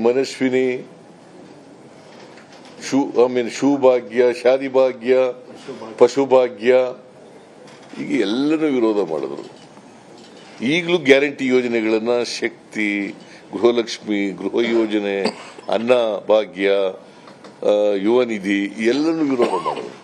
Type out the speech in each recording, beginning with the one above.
ಮನಸ್ವಿನಿ, ಶಿವಭಾಗ್ಯ, ಶಾದಿ ಭಾಗ್ಯ, ಪಶುಭಾಗ್ಯ, ಈಗ ಎಲ್ಲರೂ ವಿರೋಧ ಮಾಡಿದ್ರು. ಈಗಲೂ ಗ್ಯಾರಂಟಿ ಯೋಜನೆಗಳನ್ನ ಶಕ್ತಿ, ಗೃಹಲಕ್ಷ್ಮಿ, ಗೃಹ ಯೋಜನೆ, ಅನ್ನ ಭಾಗ್ಯ, ಯುವ ನಿಧಿ ಎಲ್ಲನೂ ವಿರೋಧ ಮಾಡಿದ್ರು.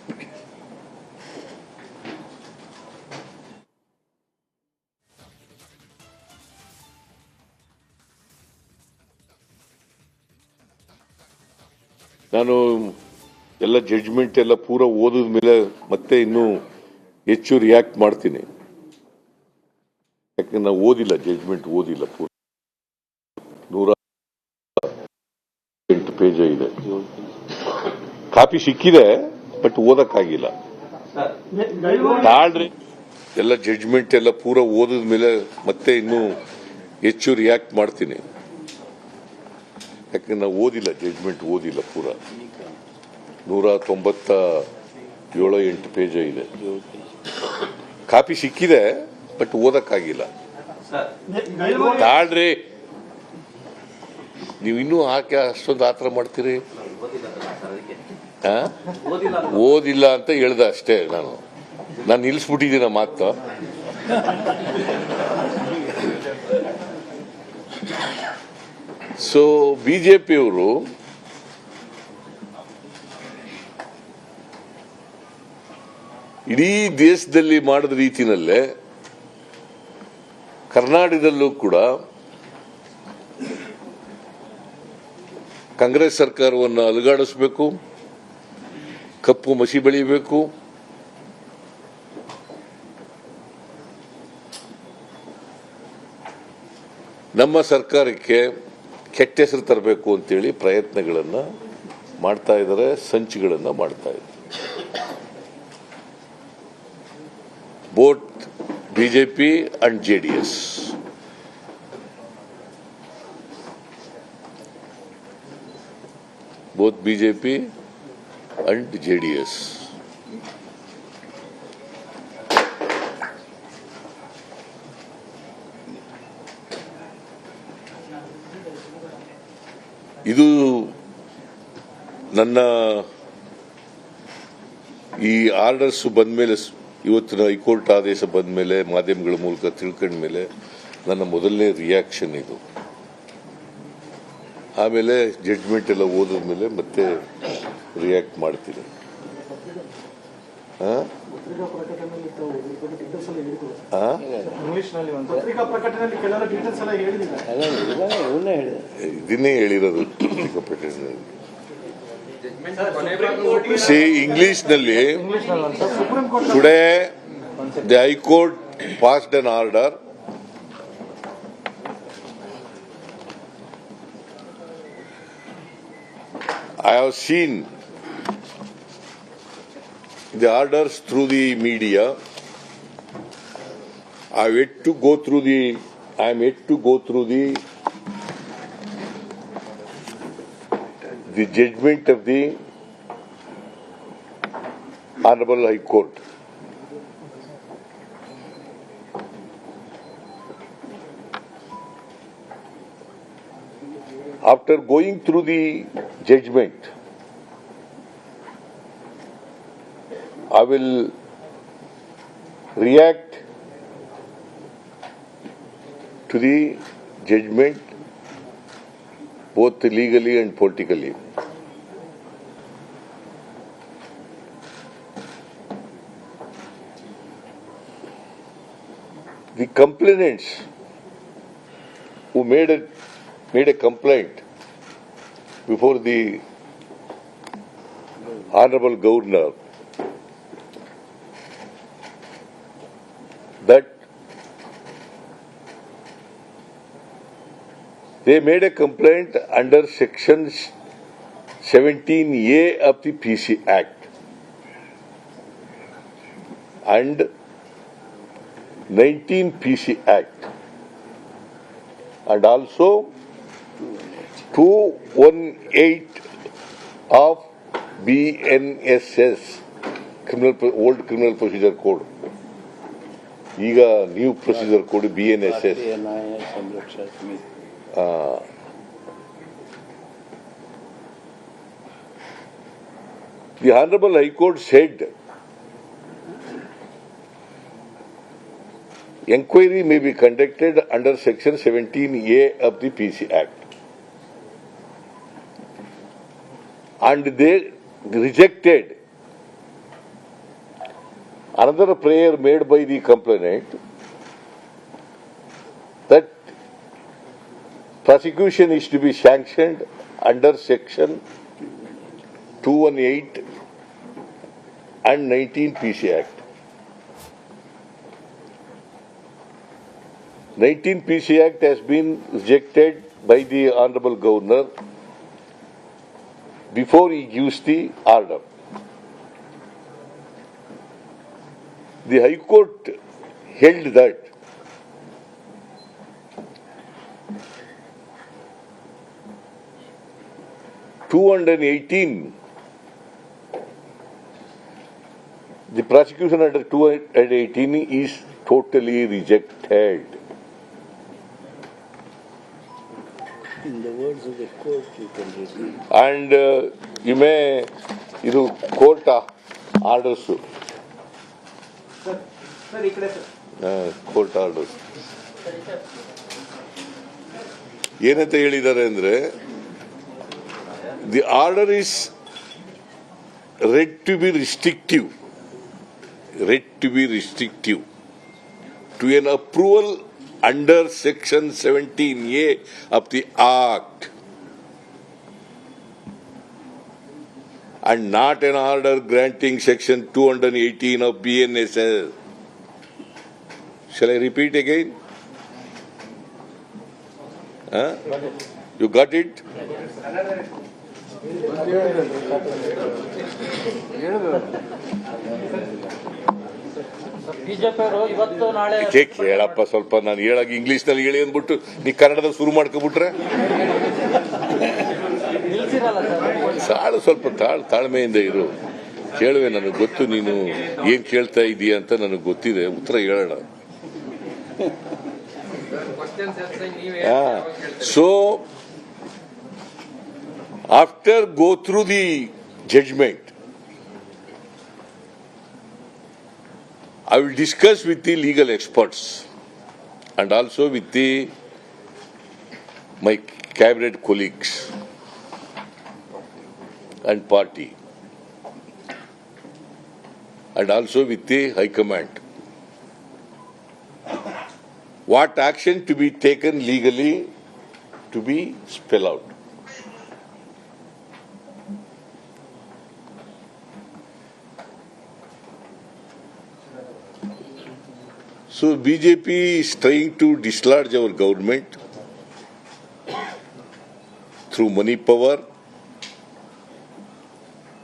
ನಾನು ಎಲ್ಲ ಜಡ್ಜ್ಮೆಂಟ್ ಎಲ್ಲ ಪೂರ ಓದಿದ ಮೇಲೆ ಮತ್ತೆ ಇನ್ನೂ ಹೆಚ್ಚು ರಿಯಾಕ್ಟ್ ಮಾಡ್ತೀನಿ. ಯಾಕಂದ್ರೆ ನಾವು ಓದಿಲ್ಲ, ಜಡ್ಜ್ಮೆಂಟ್ ಓದಿಲ್ಲ. ಪೂರ 108 ಪೇಜ್ ಇದೆ. ಕಾಪಿ ಸಿಕ್ಕಿದೆ, ಬಟ್ ಓದಕ್ಕಾಗಿಲ್ಲ. ತಾಳ್ರಿ, ಎಲ್ಲ ಜಡ್ಜ್ಮೆಂಟ್ ಎಲ್ಲ ಪೂರ ಓದಿದ ಮೇಲೆ ಮತ್ತೆ ಇನ್ನೂ ಹೆಚ್ಚು ರಿಯಾಕ್ಟ್ ಮಾಡ್ತೀನಿ. ಯಾಕಂದ್ರೆ ನಾವು ಓದಿಲ್ಲ, ಜಡ್ಜ್ಮೆಂಟ್ ಓದಿಲ್ಲ. ಪೂರ 197-8 ಪೇಜ್ ಇದೆ. ಕಾಪಿ ಸಿಕ್ಕಿದೆ, ಬಟ್ ಓದಕ್ಕಾಗಿಲ್ಲ. ತಾಳ್ರಿ, ನೀವು ಇನ್ನೂ ಹಾಕಿ ಅಷ್ಟೊಂದು ಆತರ ಮಾಡ್ತೀರಿ. ಓದಿಲ್ಲ ಅಂತ ಹೇಳ್ದ ಅಷ್ಟೇ. ನಾನು ನಿಲ್ಲಿಸ್ಬಿಟ್ಟಿದ್ದೀನ ಮಾತು. ಸೊ ಬಿಜೆಪಿಯವರು ಇಡೀ ದೇಶದಲ್ಲಿ ಮಾಡಿದ ರೀತಿಯಲ್ಲೇ ಕರ್ನಾಟಕದಲ್ಲೂ ಕೂಡ ಕಾಂಗ್ರೆಸ್ ಸರ್ಕಾರವನ್ನು ಅಲುಗಾಡಿಸಬೇಕು, ಕಪ್ಪು ಮಸಿ ಬೆಳೆಯಬೇಕು, ನಮ್ಮ ಸರ್ಕಾರಕ್ಕೆ ಕೆಟ್ಟ ಹೆಸರು ತರಬೇಕು ಅಂತೇಳಿ ಪ್ರಯತ್ನಗಳನ್ನು ಮಾಡ್ತಾ ಇದ್ದಾರೆ, ಸಂಚುಗಳನ್ನು ಮಾಡ್ತಾ ಇದ್ದಾರೆ. Both BJP and JDS. Both BJP and JDS. ಇದು ನನ್ನ ಈ ಆರ್ಡರ್ಸ್ ಬಂದ ಮೇಲೆ, ಇವತ್ತಿನ ಹೈಕೋರ್ಟ್ ಆದೇಶ ಬಂದ ಮೇಲೆ, ಮಾಧ್ಯಮಗಳ ಮೂಲಕ ತಿಳ್ಕೊಂಡ ಮೇಲೆ ನನ್ನ ಮೊದಲನೇ ರಿಯಾಕ್ಷನ್ ಇದು. ಆಮೇಲೆ ಜಡ್ಜ್ಮೆಂಟ್ ಎಲ್ಲ ಓದಿದ ಮೇಲೆ ಮತ್ತೆ ರಿಯಾಕ್ಟ್ ಮಾಡ್ತೀನಿ. ಇದನ್ನೇ ಹೇಳಿರೋದು ಪತ್ರಿಕಾ ಪ್ರಕಟಣೆಯಲ್ಲಿ. ಇಂಗ್ಲಿಷ್ ನಲ್ಲಿ today the high court passed an order I have seen the orders through the media. I am yet to go through the judgment of the Honorable High Court. After going through the judgment, I will react to the judgment both legally and politically. The complainants who made a complaint before the Honorable Governor that they made a complaint under Section 17A of the PC Act and 19 PC Act and also 218 of BNSS, old Criminal Procedure Code. ಈಗ new procedure code BNSS. The Honorable High Court said inquiry may be conducted under Section 17A of the PC Act. And they rejected another prayer made by the complainant that prosecution is to be sanctioned under Section 218 and 19 PC Act. 19 PC Act has been rejected by the Honorable Governor before he gives the order. The High Court held that the prosecution under 218 is totally rejected. In the words of the court, you can read. And you may, court orders. Court orders. ಏನಂತ ಹೇಳಿದ್ದಾರೆ ಅಂದ್ರೆ the order is read to be restrictive to an approval under Section 17A of the Act and not an order granting Section 218 of BNSS. Shall I repeat again? You got it? ಕೇಳಪ್ಪ ಸ್ವಲ್ಪ, ನಾನು ಹೇಳಾಗ English ನಲ್ಲಿ ಹೇಳಿ ಅಂದ್ಬಿಟ್ಟು ನೀ ಕನ್ನಡದಲ್ಲಿ ಶುರು ಮಾಡ್ಕೊಬಿಟ್ರೆ ಸಾಳು. ಸ್ವಲ್ಪ ತಾಳ್ಮೆಯಿಂದ ಇರು, ಕೇಳುವೆ. ನನಗೆ ಗೊತ್ತು ನೀನು ಏನ್ ಕೇಳ್ತಾ ಇದೀಯ ಅಂತ ನನಗೆ ಗೊತ್ತಿದೆ, ಉತ್ತರ ಹೇಳೋಣ. So after go through the judgment, I will discuss with the legal experts and also with my cabinet colleagues and party and also with the High Command what action to be taken legally to be spelled out. So BJP is trying to dislodge our government through money power,